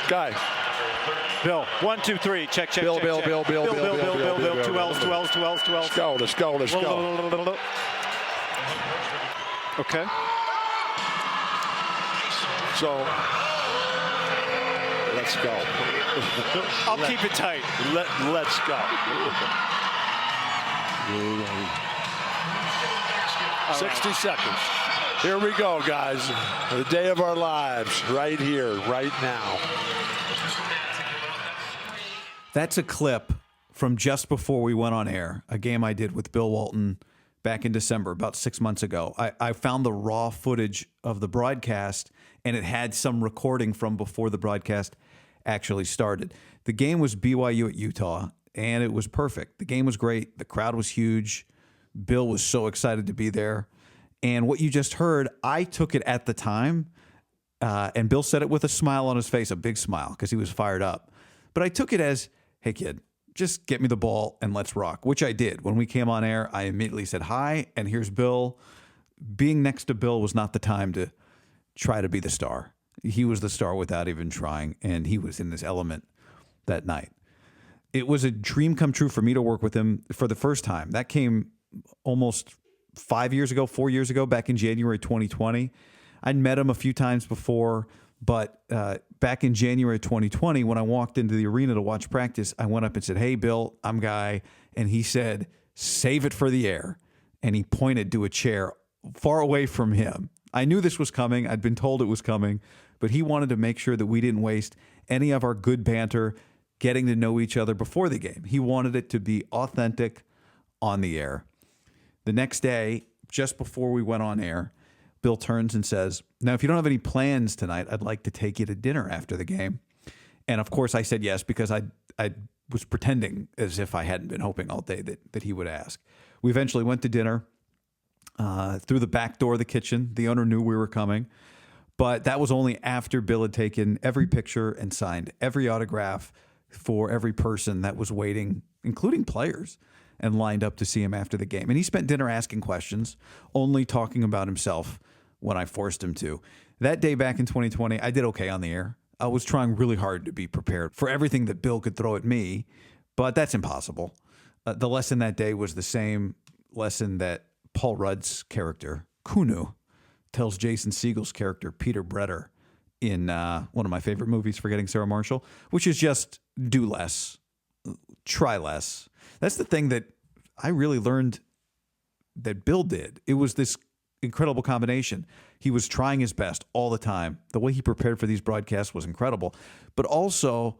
Guy. Bill. 1, 2, 3. Check. Bill. Two L's. Let's go. Okay. So, let's go. I'll keep it tight. Let's go. 60 seconds. Here we go, guys. The day of our lives, right here, right now. That's a clip from just before we went on air, a game I did with Bill Walton back in December, about 6 months ago. I found the raw footage of the broadcast, and it had some recording from before the broadcast actually started. The game was BYU at Utah, and it was perfect. The game was great. The crowd was huge. Bill was so excited to be there. And what you just heard, I took it at the time, and Bill said it with a smile on his face, a big smile, because he was fired up. But I took it as, hey, kid, just get me the ball and let's rock, which I did. When we came on air, I immediately said hi, and here's Bill. Being next to Bill was not the time to try to be the star. He was the star without even trying, and he was in this element that night. It was a dream come true for me to work with him for the first time. That came almost 4 years ago, back in January 2020. I'd met him a few times before, but back in January 2020, when I walked into the arena to watch practice, I went up and said, hey, Bill, I'm Guy. And he said, save it for the air. And he pointed to a chair far away from him. I knew this was coming. I'd been told it was coming, but he wanted to make sure that we didn't waste any of our good banter getting to know each other before the game. He wanted it to be authentic on the air. The next day, just before we went on air, Bill turns and says, now, if you don't have any plans tonight, I'd like to take you to dinner after the game. And of course, I said yes, because I was pretending as if I hadn't been hoping all day that he would ask. We eventually went to dinner through the back door of the kitchen. The owner knew we were coming. But that was only after Bill had taken every picture and signed every autograph for every person that was waiting, including players, and lined up to see him after the game. And he spent dinner asking questions, only talking about himself when I forced him to. That day back in 2020, I did okay on the air. I was trying really hard to be prepared for everything that Bill could throw at me, but that's impossible. The lesson that day was the same lesson that Paul Rudd's character, Kunu, tells Jason Segel's character, Peter Bretter, in one of my favorite movies, Forgetting Sarah Marshall, which is just do less, try less. That's the thing that I really learned that Bill did. It was this incredible combination. He was trying his best all the time. The way he prepared for these broadcasts was incredible, but also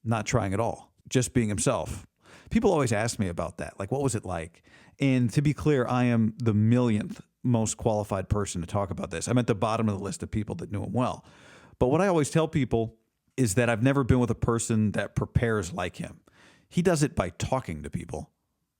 not trying at all, just being himself. People always ask me about that. Like, what was it like? And to be clear, I am the millionth most qualified person to talk about this. I'm at the bottom of the list of people that knew him well. But what I always tell people is that I've never been with a person that prepares like him. He does it by talking to people.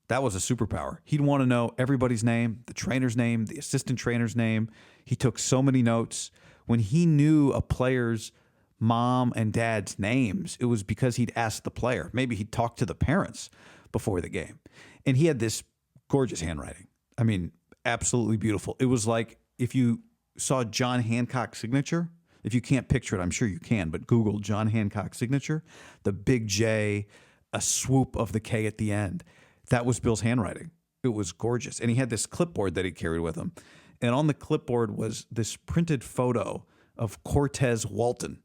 That was a superpower. He'd want to know everybody's name, the trainer's name, the assistant trainer's name. He took so many notes. When he knew a player's mom and dad's names, it was because he'd asked the player. Maybe he'd talked to the parents before the game. And he had this gorgeous handwriting. I mean, absolutely beautiful. It was like if you saw John Hancock's signature. If you can't picture it, I'm sure you can, but Google John Hancock's signature, the big J, a swoop of the K at the end. That was Bill's handwriting. It was gorgeous. And he had this clipboard that he carried with him. And on the clipboard was this printed photo of Cortez Walton.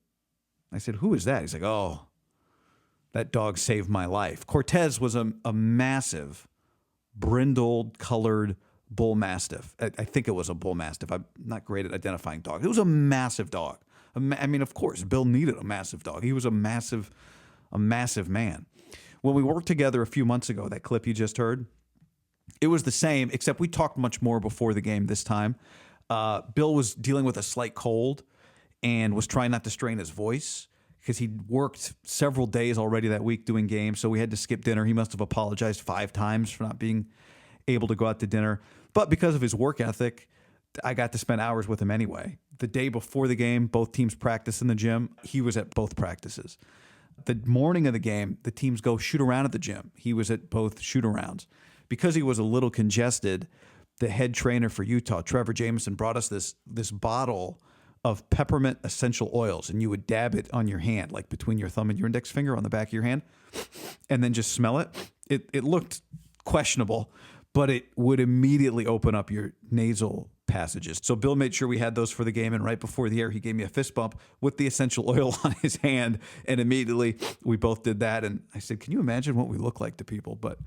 I said, who is that? He's like, oh, that dog saved my life. Cortez was a massive, brindled, colored bull mastiff. I think it was a bull mastiff. I'm not great at identifying dogs. It was a massive dog. I mean, of course, Bill needed a massive dog. He was a massive man. When we worked together a few months ago, that clip you just heard, it was the same, except we talked much more before the game this time. Bill was dealing with a slight cold and was trying not to strain his voice because he'd worked several days already that week doing games, so we had to skip dinner. He must have apologized 5 times for not being able to go out to dinner. But because of his work ethic, I got to spend hours with him anyway. The day before the game, both teams practiced in the gym. He was at both practices. The morning of the game, the teams go shoot around at the gym. He was at both shoot arounds. Because he was a little congested, the head trainer for Utah, Trevor Jameson, brought us this bottle of peppermint essential oils, and you would dab it on your hand, like between your thumb and your index finger on the back of your hand, and then just smell it. It looked questionable, but it would immediately open up your nasal passages. So Bill made sure we had those for the game, and right before the air, he gave me a fist bump with the essential oil on his hand, and immediately we both did that. And I said, can you imagine what we look like to people? But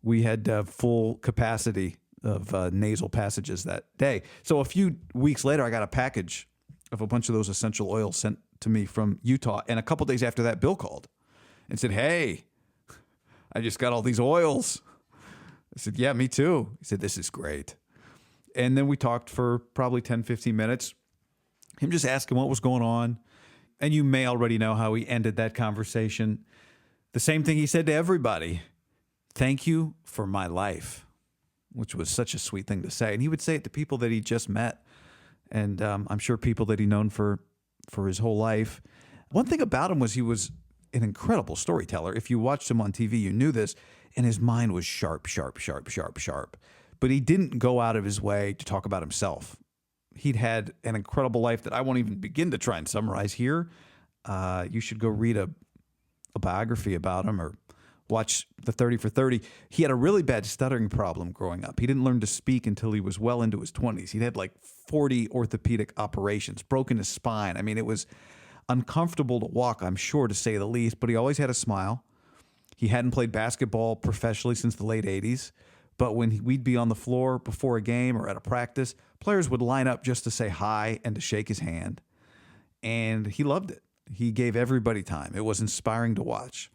we had full capacity of nasal passages that day. So a few weeks later, I got a package of a bunch of those essential oils sent to me from Utah. And a couple days after that, Bill called and said, hey, I just got all these oils. I said, yeah, me too. He said, this is great. And then we talked for probably 10, 15 minutes, him just asking what was going on. And you may already know how he ended that conversation. The same thing he said to everybody. Thank you for my life, which was such a sweet thing to say. And he would say it to people that he just met. And I'm sure people that he known for his whole life. One thing about him was he was an incredible storyteller. If you watched him on TV, you knew this. And his mind was sharp, sharp, sharp, sharp, sharp. But he didn't go out of his way to talk about himself. He'd had an incredible life that I won't even begin to try and summarize here. You should go read a biography about him or watch the 30 for 30. He had a really bad stuttering problem growing up. He didn't learn to speak until he was well into his 20s. He'd had like 40 orthopedic operations, broken his spine. I mean, it was uncomfortable to walk, I'm sure, to say the least, but he always had a smile. He hadn't played basketball professionally since the late 80s. But when we'd be on the floor before a game or at a practice, players would line up just to say hi and to shake his hand. And he loved it. He gave everybody time. It was inspiring to watch.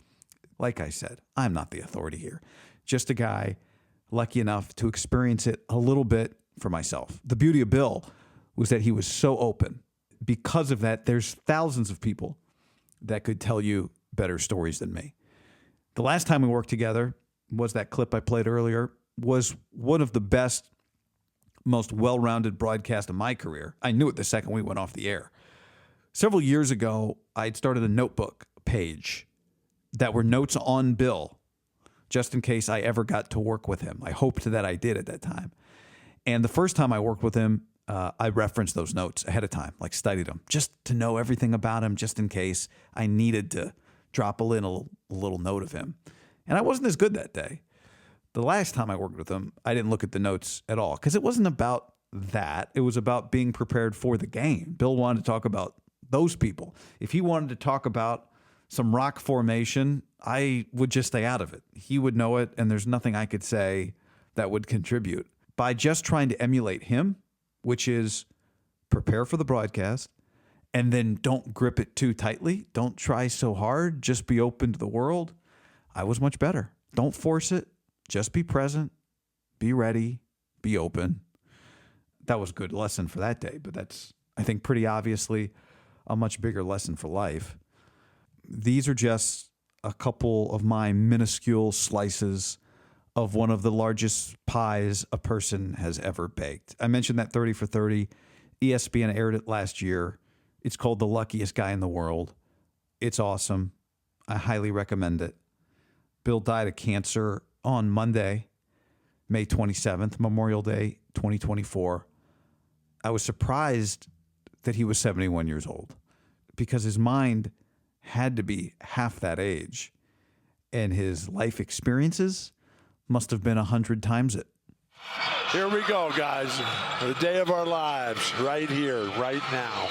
Like I said, I'm not the authority here. Just a guy lucky enough to experience it a little bit for myself. The beauty of Bill was that he was so open. Because of that, there's thousands of people that could tell you better stories than me. The last time we worked together was that clip I played earlier, was one of the best, most well-rounded broadcasts of my career. I knew it the second we went off the air. Several years ago, I'd started a notebook page that were notes on Bill, just in case I ever got to work with him. I hoped that I did at that time. And the first time I worked with him, I referenced those notes ahead of time, like studied them, just to know everything about him, just in case I needed to drop a little note of him. And I wasn't as good that day. The last time I worked with him, I didn't look at the notes at all because it wasn't about that. It was about being prepared for the game. Bill wanted to talk about those people. If he wanted to talk about some rock formation, I would just stay out of it. He would know it, and there's nothing I could say that would contribute. By just trying to emulate him, which is prepare for the broadcast, and then don't grip it too tightly. Don't try so hard. Just be open to the world. I was much better. Don't force it. Just be present, be ready, be open. That was a good lesson for that day, but that's, I think, pretty obviously a much bigger lesson for life. These are just a couple of my minuscule slices of one of the largest pies a person has ever baked. I mentioned that 30 for 30. ESPN aired it last year. It's called The Luckiest Guy in the World. It's awesome. I highly recommend it. Bill died of cancer on Monday, May 27th, Memorial Day, 2024. I was surprised that he was 71 years old because his mind had to be half that age, and his life experiences must have been 100 times it. Here we go, guys. The day of our lives, right here, right now.